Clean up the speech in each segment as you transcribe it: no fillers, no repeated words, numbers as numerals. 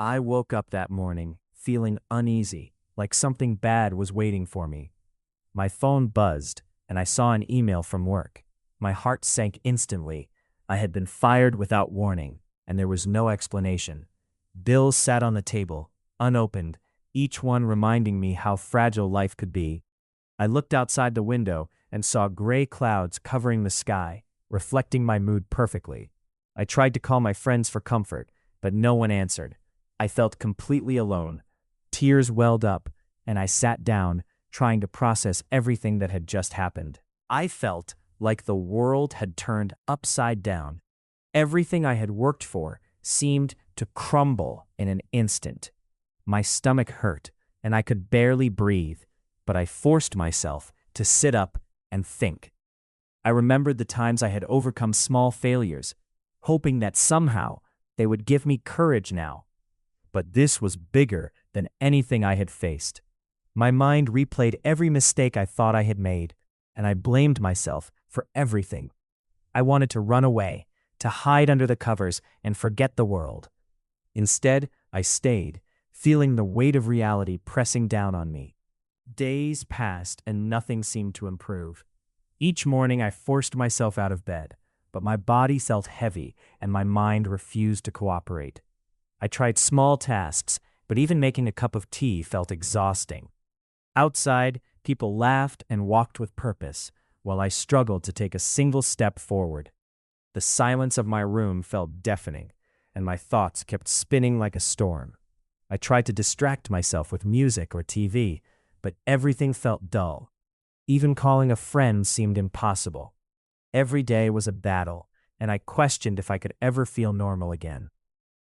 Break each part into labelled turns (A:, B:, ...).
A: I woke up that morning feeling uneasy, like something bad was waiting for me. My phone buzzed, and I saw an email from work. My heart sank instantly. I had been fired without warning, and there was no explanation. Bills sat on the table, unopened, each one reminding me how fragile life could be. I looked outside the window and saw gray clouds covering the sky, reflecting my mood perfectly. I tried to call my friends for comfort, but no one answered. I felt completely alone. Tears welled up, and I sat down, trying to process everything that had just happened. I felt like the world had turned upside down. Everything I had worked for seemed to crumble in an instant. My stomach hurt, and I could barely breathe, but I forced myself to sit up and think. I remembered the times I had overcome small failures, hoping that somehow they would give me courage now. But this was bigger than anything I had faced. My mind replayed every mistake I thought I had made, and I blamed myself for everything. I wanted to run away, to hide under the covers and forget the world. Instead, I stayed, feeling the weight of reality pressing down on me. Days passed and nothing seemed to improve. Each morning I forced myself out of bed, but my body felt heavy and my mind refused to cooperate. I tried small tasks, but even making a cup of tea felt exhausting. Outside, people laughed and walked with purpose, while I struggled to take a single step forward. The silence of my room felt deafening, and my thoughts kept spinning like a storm. I tried to distract myself with music or TV, but everything felt dull. Even calling a friend seemed impossible. Every day was a battle, and I questioned if I could ever feel normal again.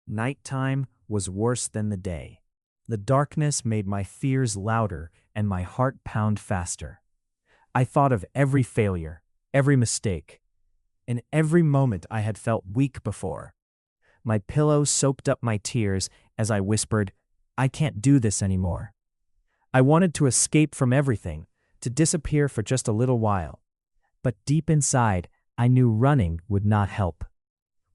A: Nighttime was worse than the day. The darkness made my fears louder and my heart pound faster. I thought of every failure, every mistake, and every moment I had felt weak before. My pillow soaked up my tears as I whispered, "I can't do this anymore." I wanted to escape from everything, to disappear for just a little while. But deep inside, I knew running would not help.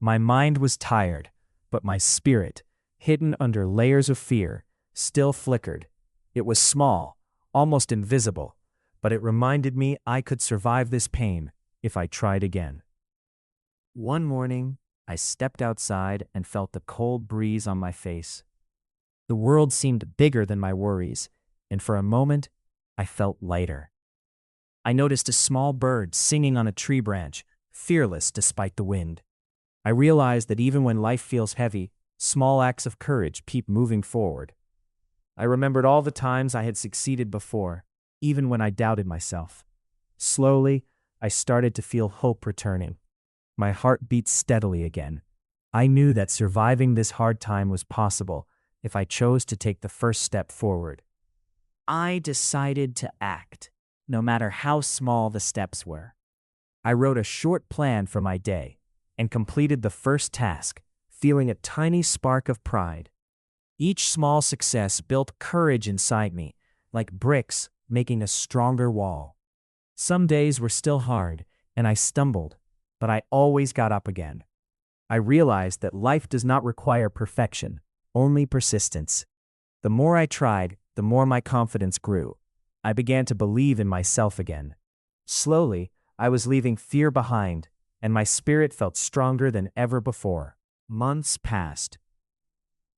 A: My mind was tired, but my spirit, hidden under layers of fear, still flickered. It was small, almost invisible, but it reminded me I could survive this pain if I tried again. One morning, I stepped outside and felt the cold breeze on my face. The world seemed bigger than my worries, and for a moment, I felt lighter. I noticed a small bird singing on a tree branch, fearless despite the wind. I realized that even when life feels heavy, small acts of courage keep moving forward. I remembered all the times I had succeeded before, even when I doubted myself. Slowly, I started to feel hope returning. My heart beat steadily again. I knew that surviving this hard time was possible if I chose to take the first step forward. I decided to act, no matter how small the steps were. I wrote a short plan for my day and completed the first task, feeling a tiny spark of pride. Each small success built courage inside me, like bricks making a stronger wall. Some days were still hard, and I stumbled, but I always got up again. I realized that life does not require perfection, only persistence. The more I tried, the more my confidence grew. I began to believe in myself again. Slowly, I was leaving fear behind, and my spirit felt stronger than ever before. Months passed,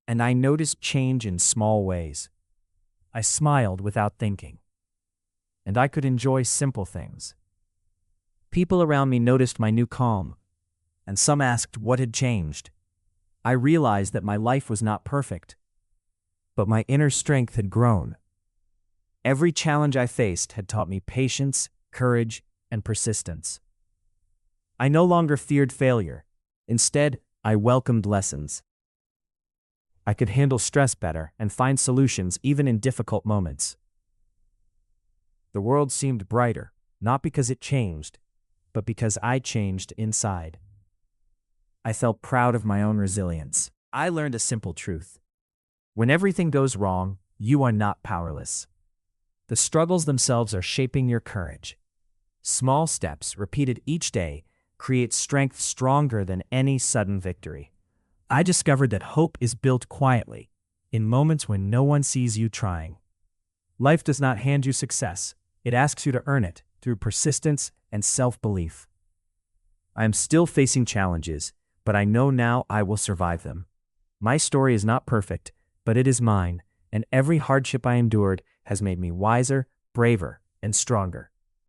A: and I noticed change in small ways. I smiled without thinking, and I could enjoy simple things. People around me noticed my new calm, and some asked what had changed. I realized that my life was not perfect, but my inner strength had grown. Every challenge I faced had taught me patience, courage, and persistence. I no longer feared failure. Instead, I welcomed lessons. I could handle stress better and find solutions even in difficult moments. The world seemed brighter, not because it changed, but because I changed inside. I felt proud of my own resilience. I learned a simple truth. When everything goes wrong, you are not powerless. The struggles themselves are shaping your courage. Small steps, repeated each day, create strength stronger than any sudden victory. I discovered that hope is built quietly, in moments when no one sees you trying. Life does not hand you success, it asks you to earn it through persistence and self-belief. I am still facing challenges, but I know now I will survive them. My story is not perfect, but it is mine, and every hardship I endured has made me wiser, braver, and stronger.